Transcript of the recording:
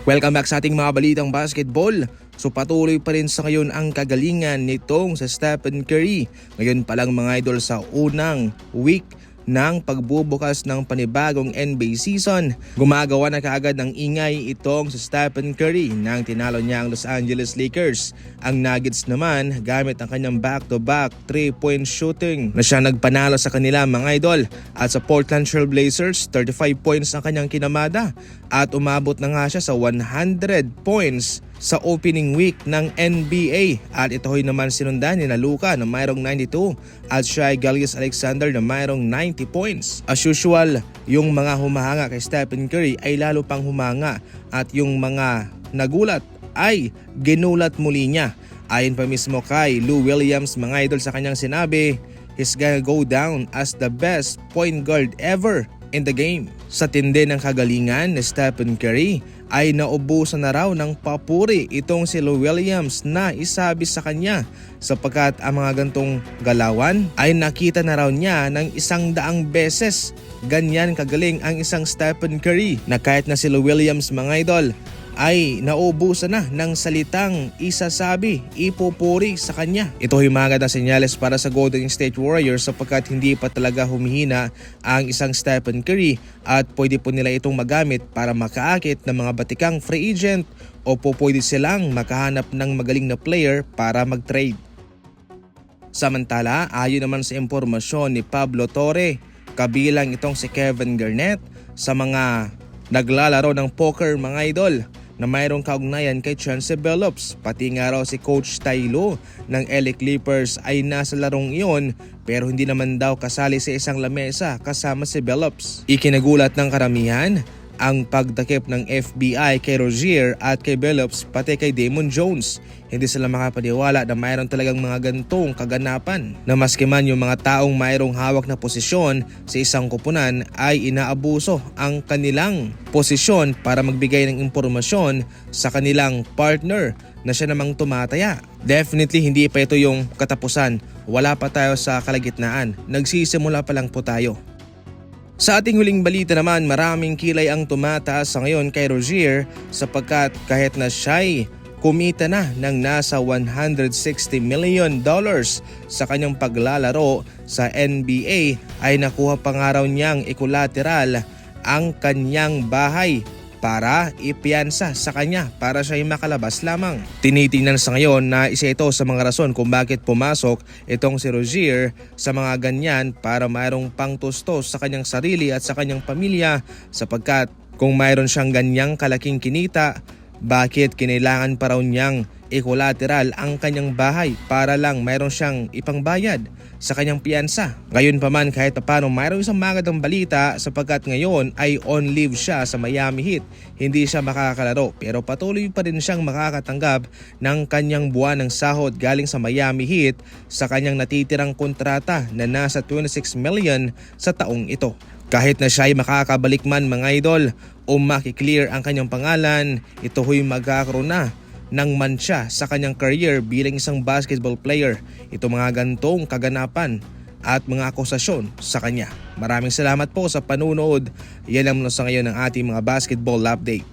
Welcome back sa ating mga balitang basketball. So patuloy pa rin sa ngayon ang kagalingan nitong sa Stephen Curry. Ngayon pa lang mga idol sa unang week ng pagbubukas ng panibagong NBA season. Gumagawa na kaagad ng ingay itong sa Stephen Curry nang tinalo niya ang Los Angeles Lakers. Ang Nuggets naman gamit ang kanyang back-to-back 3-point shooting na siya nagpanalo sa kanila mga idol. At sa Portland Trail Blazers, 35 points ang kanyang kinamada at umabot na nga siya sa 100 points sa opening week ng NBA. At ito naman sinundan ni Luka na mayroong 92 at Shai Gilgeous-Alexander na mayroong 90 points. As usual, yung mga humahanga kay Stephen Curry ay lalo pang humanga at yung mga nagulat ay ginulat muli niya. Ayon pa mismo kay Lou Williams mga idol sa kanyang sinabi, he's gonna go down as the best point guard ever in the game. Sa tindi ng kagalingan ni Stephen Curry ay naubusan na raw ng papuri itong si Lou Williams na isabi sa kanya sapagkat ang mga gantong galawan ay nakita na raw niya ng 100 beses. Ganyan kagaling ang isang Stephen Curry na kahit na si Lou Williams mga idol ay naubusan na ng salitang isasabi, ipupuri sa kanya. Ito ay magandang senyales para sa Golden State Warriors sapagkat hindi pa talaga humihina ang isang Stephen Curry at pwede po nila itong magamit para makaakit ng mga batikang free agent o po pwede silang makahanap ng magaling na player para mag-trade. Samantala, ayon naman sa impormasyon ni Pablo Torre, kabilang itong si Kevin Garnett sa mga naglalaro ng poker mga idol na mayroong kaugnayan kay Chauncey Billups. Pati nga raw si Coach Ty Lue ng LA Clippers ay nasa larong iyon pero hindi naman daw kasali sa isang lamesa kasama si Billups. Ikinagulat ng karamihan ang pagtakip ng FBI kay Rozier at kay Billups pati kay Damon Jones. Hindi sila makapaniwala na mayroon talagang mga gantong kaganapan na maski man yung mga taong mayroong hawak na posisyon sa isang koponan ay inaabuso ang kanilang posisyon para magbigay ng impormasyon sa kanilang partner na siya namang tumataya. Definitely hindi pa ito yung katapusan. Wala pa tayo sa kalagitnaan. Nagsisimula pa lang po tayo. Sa ating huling balita naman, maraming kilay ang tumataas sa ngayon kay Rozier sapagkat kahit na siya'y kumita na ng nasa $160 million sa kanyang paglalaro sa NBA ay nakuha pa nga raw niyang ikulateral ang kanyang bahay para ipiyansa sa kanya para siya ay makalabas lamang. Tinitingnan sa ngayon na isa ito sa mga rason kung bakit pumasok itong si Rozier sa mga ganyan para mayroong pangtustos sa kanyang sarili at sa kanyang pamilya sapagkat kung mayroon siyang ganyang kalaking kinita, bakit kinailangan pa raw niyang ikolateral ang kanyang bahay para lang mayroon siyang ipangbayad sa kanyang piyansa. Ngayon pa man kahit paano mayroong isang magandang balita sapagkat ngayon ay on leave siya sa Miami Heat. Hindi siya makakalaro pero patuloy pa rin siyang makakatanggap ng kanyang buwan ng sahod galing sa Miami Heat sa kanyang natitirang kontrata na nasa $26 million sa taong ito. Kahit na siya ay makakabalik man mga idol o makiklear ang kanyang pangalan, ito huy magkakaroon na ng mansya sa kanyang career bilang isang basketball player. Ito mga gantong kaganapan at mga akusasyon sa kanya. Maraming salamat po sa panunood. Yan lang muna sa ngayon ang ating mga basketball update.